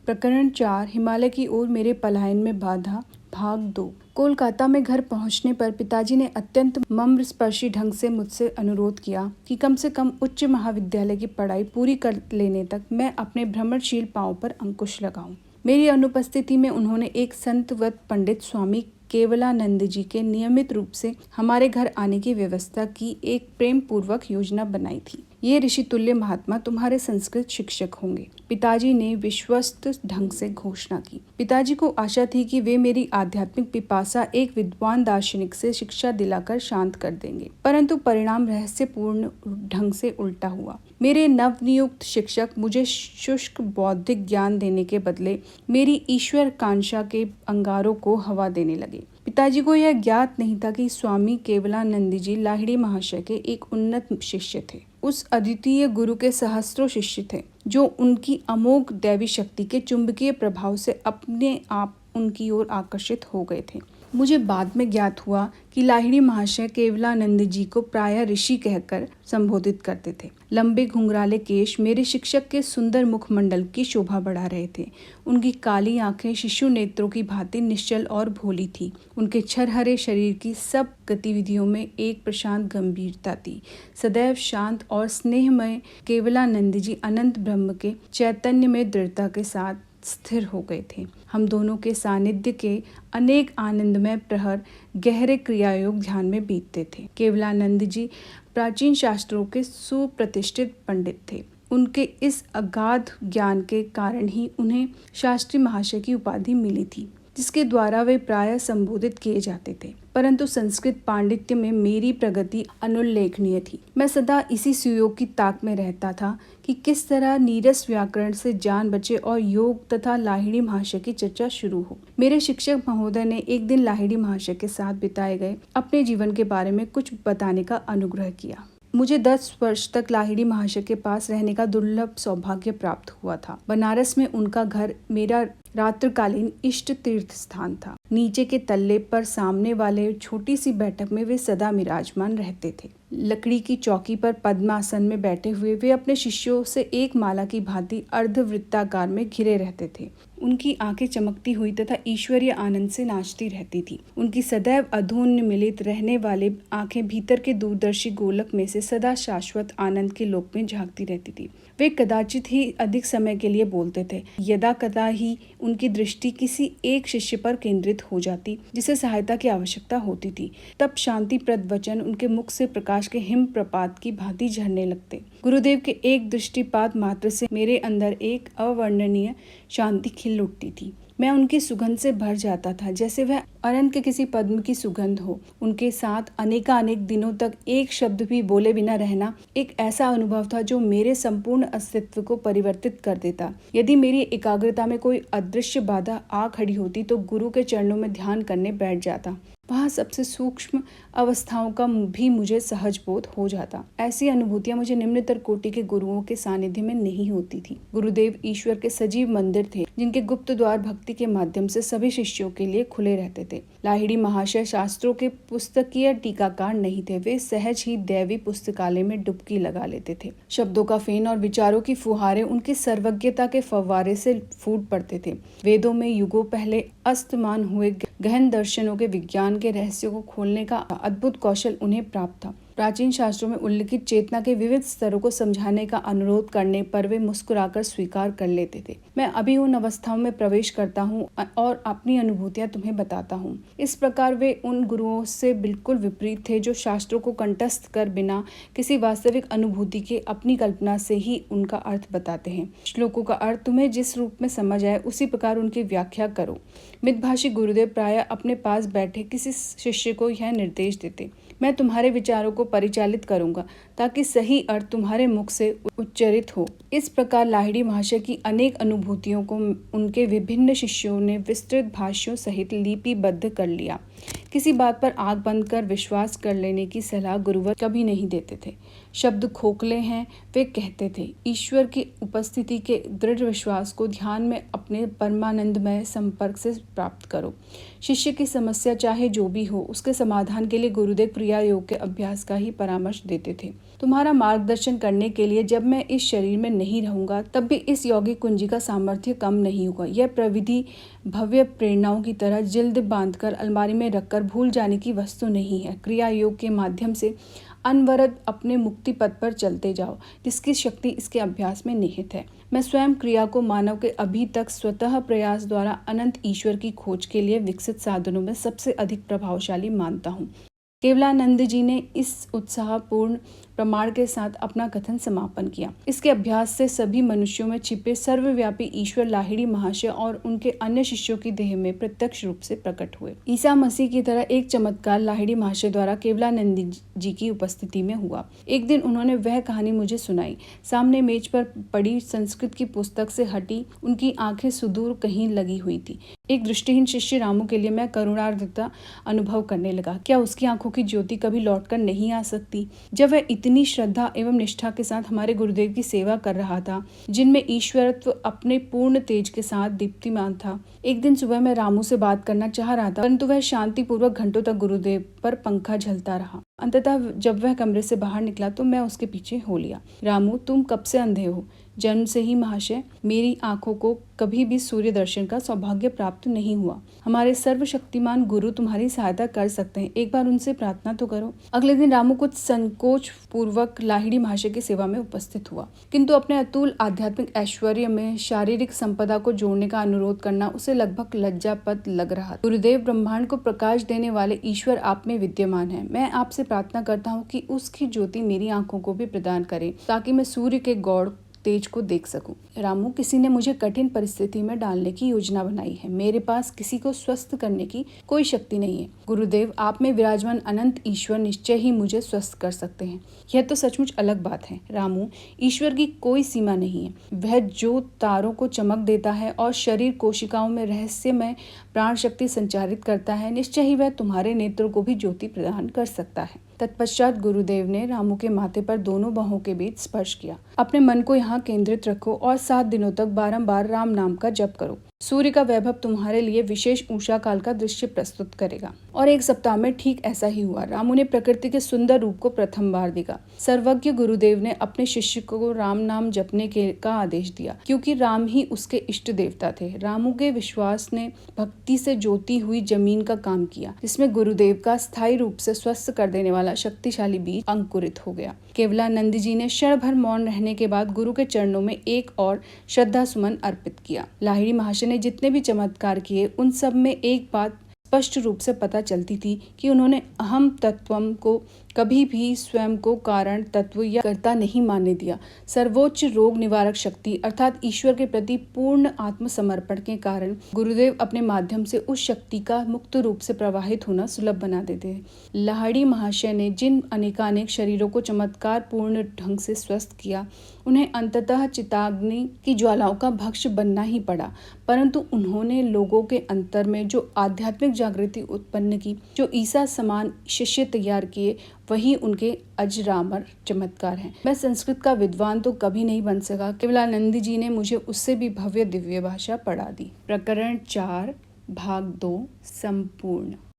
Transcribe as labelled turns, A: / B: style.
A: प्रकरण 4 हिमालय की ओर मेरे पलायन में बाधा भाग 2। कोलकाता में घर पहुंचने पर पिताजी ने अत्यंत मर्मस्पर्शी ढंग से मुझसे अनुरोध किया कि कम से कम उच्च महाविद्यालय की पढ़ाई पूरी कर लेने तक मैं अपने भ्रमणशील पांव पर अंकुश लगाऊं। मेरी अनुपस्थिति में उन्होंने एक संतवत पंडित स्वामी केवलानंद जी के नियमित रूप से हमारे घर आने की व्यवस्था की एक प्रेम पूर्वक योजना बनाई थी। ये ऋषि तुल्य महात्मा तुम्हारे संस्कृत शिक्षक होंगे, पिताजी ने विश्वस्त ढंग से घोषणा की। पिताजी को आशा थी कि वे मेरी आध्यात्मिक पिपासा एक विद्वान दार्शनिक से शिक्षा दिलाकर शांत कर देंगे, परंतु परिणाम रहस्यपूर्ण ढंग से उल्टा हुआ। मेरे नवनियुक्त शिक्षक मुझे शुष्क बौद्धिक ज्ञान देने के बदले मेरी ईश्वर कांक्षा के अंगारों को हवा देने लगे। पिताजी को यह ज्ञात नहीं था कि स्वामी केवलानंद जी लाहिड़ी महाशय के एक उन्नत शिष्य थे। उस अद्वितीय गुरु के सहस्त्रों शिष्य थे जो उनकी अमोघ दैवी शक्ति के चुंबकीय प्रभाव से अपने आप उनकी ओर आकर्षित हो गए थे। मुझे बाद में ज्ञात हुआ कि लाहिड़ी महाशय केवलानंद जी को प्रायः ऋषि कहकर संबोधित करते थे। लंबे घुंघराले केश मेरे शिक्षक के सुंदर मुखमंडल की शोभा बढ़ा रहे थे। उनकी काली आंखें शिशु नेत्रों की भांति निश्चल और भोली थी। उनके छरहरे शरीर की सब गतिविधियों में एक प्रशांत गंभीरता थी। सदैव शांत और स्नेहमय केवलानंद जी अनंत ब्रह्म के चैतन्य में दृढ़ता के साथ स्थिर हो गए थे। हम दोनों के सानिध्य के अनेक आनंदमय प्रहर गहरे क्रियायोग ध्यान में बीतते थे। केवलानंद जी प्राचीन शास्त्रों के सुप्रतिष्ठित पंडित थे। उनके इस अगाध ज्ञान के कारण ही उन्हें शास्त्री महाशय की उपाधि मिली थी, जिसके द्वारा वे प्रायः संबोधित किए जाते थे। परंतु संस्कृत पांडित्य में मेरी प्रगति अनुल्लेखनीय थी। मैं सदा इसी सुयोग की ताक में रहता था कि किस तरह नीरस व्याकरण से जान बचे और योग तथा लाहिड़ी महाशय की चर्चा शुरू हो। मेरे शिक्षक महोदय ने एक दिन लाहिड़ी महाशय के साथ बिताए गए अपने जीवन के बारे में कुछ बताने का अनुग्रह किया। मुझे 10 वर्ष तक लाहिड़ी महाशय के पास रहने का दुर्लभ सौभाग्य प्राप्त हुआ था। बनारस में उनका घर मेरा रात्रिकालीन इष्ट तीर्थ स्थान था। नीचे के तल्ले पर सामने वाले छोटी सी बैठक में वे सदा विराजमान रहते थे। लकड़ी की चौकी पर पद्मासन में बैठे हुए वे अपने शिष्यों से एक माला की भांति अर्धवृत्ताकार में घिरे रहते थे। उनकी आंखें चमकती हुई तथा ईश्वरीय आनंद से नाचती रहती थी। उनकी सदैव अधोन्मिलित रहने वाले आंखें भीतर के दूरदर्शी गोलक में से सदा शाश्वत आनंद के लोक में झांकती रहती थी। वे कदाचित ही अधिक समय के लिए बोलते थे। यदा कदा ही उनकी दृष्टि किसी एक शिष्य पर केंद्रित हो जाती जिसे सहायता की आवश्यकता होती थी। तब शांतिप्रद वचन उनके मुख से प्रकाश के हिम प्रपात की भांति झरने लगते। गुरुदेव के एक दृष्टिपात मात्र से मेरे अंदर एक अवर्णनीय शांति खिल उठती थी। मैं उनकी सुगंध से भर जाता था, जैसे वह अरण्य के किसी पद्म की सुगंध हो। उनके साथ अनेकानेक दिनों तक एक शब्द भी बोले बिना रहना एक ऐसा अनुभव था जो मेरे संपूर्ण अस्तित्व को परिवर्तित कर देता। यदि मेरी एकाग्रता में कोई अदृश्य बाधा आ खड़ी होती तो गुरु के चरणों में ध्यान करने बैठ जाता। वहाँ सबसे सूक्ष्म अवस्थाओं का भी मुझे सहज बोध हो जाता। ऐसी अनुभूतियां मुझे निम्नतर कोटि के गुरुओं के सानिध्य में नहीं होती थी। गुरुदेव ईश्वर के सजीव मंदिर थे, जिनके गुप्त द्वार भक्ति के माध्यम से सभी शिष्यों के लिए खुले रहते थे। लाहिड़ी महाशय शास्त्रों के पुस्तकीय टीकाकार नहीं थे। वे सहज ही दैवी पुस्तकालय में डुबकी लगा लेते थे। शब्दों का फेन और विचारों की फुहारें उनकी सर्वज्ञता के फव्वारे से फूट पड़ते थे। वेदों में युगों पहले अस्तमान हुए गहन दर्शनों के विज्ञान के रहस्यों को खोलने का अद्भुत कौशल उन्हें प्राप्त था। प्राचीन शास्त्रों में उल्लिखित चेतना के विविध स्तरों को समझाने का अनुरोध करने पर वे मुस्कुराकर स्वीकार कर लेते थे। मैं अभी उन अवस्थाओं में प्रवेश करता हूँ और अपनी अनुभूतियां तुम्हें बताता हूँ। इस प्रकार वे उन गुरुओं से बिल्कुल विपरीत थे जो शास्त्रों को कंठस्थ कर बिना किसी वास्तविक अनुभूति के अपनी कल्पना से ही उनका अर्थ बताते हैं। श्लोकों का अर्थ तुम्हें जिस रूप में समझ आए उसी प्रकार उनकी व्याख्या करो। मितभाषी गुरुदेव प्रायः अपने पास बैठे किसी शिष्य को यह निर्देश देते, मैं तुम्हारे विचारों को परिचालित करूंगा ताकि सही अर्थ तुम्हारे मुख से उच्चरित हो। इस प्रकार लाहिड़ी महाशय की अनेक अनुभूतियों को उनके विभिन्न शिष्यों ने विस्तृत भाष्यों सहित लिपिबद्ध कर लिया। किसी बात पर आंख बंद कर विश्वास कर लेने की सलाह गुरुवर कभी नहीं देते थे। शब्द खोखले हैं, वे कहते थे। ईश्वर की उपस्थिति के दृढ़ विश्वास को ध्यान में अपने परमानंदमय संपर्क से प्राप्त करो। शिष्य की समस्या चाहे जो भी हो, उसके समाधान के लिए गुरुदेव क्रिया योग के अभ्यास का ही परामर्श देते थे। तुम्हारा मार्गदर्शन करने के लिए जब मैं इस शरीर में नहीं रहूंगा, तब भी इस यौगिक कुंजी का सामर्थ्य कम नहीं होगा। यह प्रविधि भव्य प्रेरणाओं की तरह जिल्द बांधकर अलमारी में रखकर भूल जाने की वस्तु नहीं है। क्रिया योग के माध्यम से अनवरत अपने मुक्ति पथ पर चलते जाओ, जिसकी शक्ति इसके अभ्यास में निहित है। मैं स्वयं क्रिया को मानव के अभी तक स्वतः प्रयास द्वारा अनंत ईश्वर की खोज के लिए विकसित साधनों में सबसे अधिक प्रभावशाली मानता हूँ। केवलानंद जी ने इस उत्साहपूर्ण प्रमाण के साथ अपना कथन समापन किया। इसके अभ्यास से सभी मनुष्यों में छिपे सर्वव्यापी ईश्वर लाहिड़ी महाशय और उनके अन्य शिष्यों की देह में प्रत्यक्ष रूप से प्रकट हुए। ईसा मसीह की तरह एक चमत्कार लाहिड़ी महाशय द्वारा केवलानंद जी की उपस्थिति में हुआ। एक दिन उन्होंने वह कहानी मुझे सुनाई। सामने मेज पर पड़ी संस्कृत की पुस्तक से हटी उनकी आंखें सुदूर कहीं लगी हुई थी। एक दृष्टिहीन शिष्य रामू के लिए मैं करुणार्द्रता अनुभव करने लगा। क्या उसकी आंखों की ज्योति कभी लौटकर नहीं आ सकती? जब वह इतनी श्रद्धा एवं निष्ठा के साथ हमारे गुरुदेव की सेवा कर रहा था, जिनमें ईश्वरत्व अपने पूर्ण तेज के साथ दीप्तिमान था। एक दिन सुबह मैं रामू से बात करना चाह रहा था, परंतु वह शांतिपूर्वक घंटों तक गुरुदेव पर पंखा झलता रहा। अंततः जब वह कमरे से बाहर निकला तो मैं उसके पीछे हो लिया। रामू, तुम कब से अंधे हो? जन्म से ही महाशय। मेरी आंखों को कभी भी सूर्य दर्शन का सौभाग्य प्राप्त नहीं हुआ। हमारे सर्वशक्तिमान गुरु तुम्हारी सहायता कर सकते हैं, एक बार उनसे प्रार्थना तो करो। अगले दिन रामू कुछ संकोच पूर्वक लाहिड़ी महाशय की सेवा में उपस्थित हुआ, किंतु अपने अतुल आध्यात्मिक ऐश्वर्य में शारीरिक संपदा को जोड़ने का अनुरोध करना उसे लगभग लज्जापद लग रहा। गुरुदेव, ब्रह्मांड को प्रकाश देने वाले ईश्वर आप में विद्यमान है। मैं आपसे प्रार्थना करता हूँ कि उसकी ज्योति मेरी आंखों को भी प्रदान करे, ताकि मैं सूर्य के गौड़ तेज को देख सकूं। रामू, किसी ने मुझे कठिन परिस्थिति में डालने की योजना बनाई है। मेरे पास किसी को स्वस्थ करने की कोई शक्ति नहीं है। गुरुदेव, आप में विराजमान अनंत ईश्वर निश्चय ही मुझे स्वस्थ कर सकते हैं। यह तो सचमुच अलग बात है। रामू, ईश्वर की कोई सीमा नहीं है। वह जो तारों को चमक देता है और शरीर कोशिकाओं में रहस्यमय प्राण शक्ति संचारित करता है, निश्चय ही वह तुम्हारे नेत्रों को भी ज्योति प्रदान कर सकता है। तत्पश्चात गुरुदेव ने रामू के माथे पर दोनों बाहों के बीच स्पर्श किया। अपने मन को यहाँ केंद्रित रखो और 7 दिनों तक बारंबार राम नाम का जप करो। सूर्य का वैभव तुम्हारे लिए विशेष उषा काल का दृश्य प्रस्तुत करेगा। और 1 सप्ताह में ठीक ऐसा ही हुआ। रामू ने प्रकृति के सुंदर रूप को प्रथम बार देखा। सर्वज्ञ गुरुदेव ने अपने शिष्य को राम नाम जपने का आदेश दिया, क्योंकि राम ही उसके इष्ट देवता थे। रामू के विश्वास ने भक्ति से जोती हुई जमीन का काम किया, जिसमें गुरुदेव का स्थायी रूप से स्वस्थ कर देने वाला शक्तिशाली बीज अंकुरित हो गया। केवलानंद जी ने क्षण भर मौन रहने के बाद गुरु के चरणों में एक और श्रद्धा सुमन अर्पित किया। लाहिड़ी महाशय ने जितने भी चमत्कार किए, उन सब में एक बात स्पष्ट रूप से पता चलती थी कि उन्होंने अहम तत्वम को कभी भी स्वयं को कारण तत्व या कर्ता नहीं मानने दिया। सर्वोच्च रोग निवारक शक्ति अर्थात ईश्वर के प्रति पूर्ण आत्मसमर्पण के कारण गुरुदेव अपने माध्यम से उस शक्ति का मुक्त रूप से प्रवाहित होना सुलभ बना देते हैं। लाहिड़ी महाशय ने जिन अनेकानेक शरीरों को चमत्कार पूर्ण ढंग से स्वस्थ किया, उन्हें अंततः चिताग्नि की ज्वालाओं का भक्ष बनना ही पड़ा, परंतु उन्होंने लोगों के अंतर में जो आध्यात्मिक जागृति उत्पन्न की, जो ईसा समान शिष्य तैयार किए, वही उनके अजरामर चमत्कार हैं। मैं संस्कृत का विद्वान तो कभी नहीं बन सका। केवलानंद जी ने मुझे उससे भी भव्य दिव्य भाषा पढ़ा दी। प्रकरण 4 भाग 2 संपूर्ण।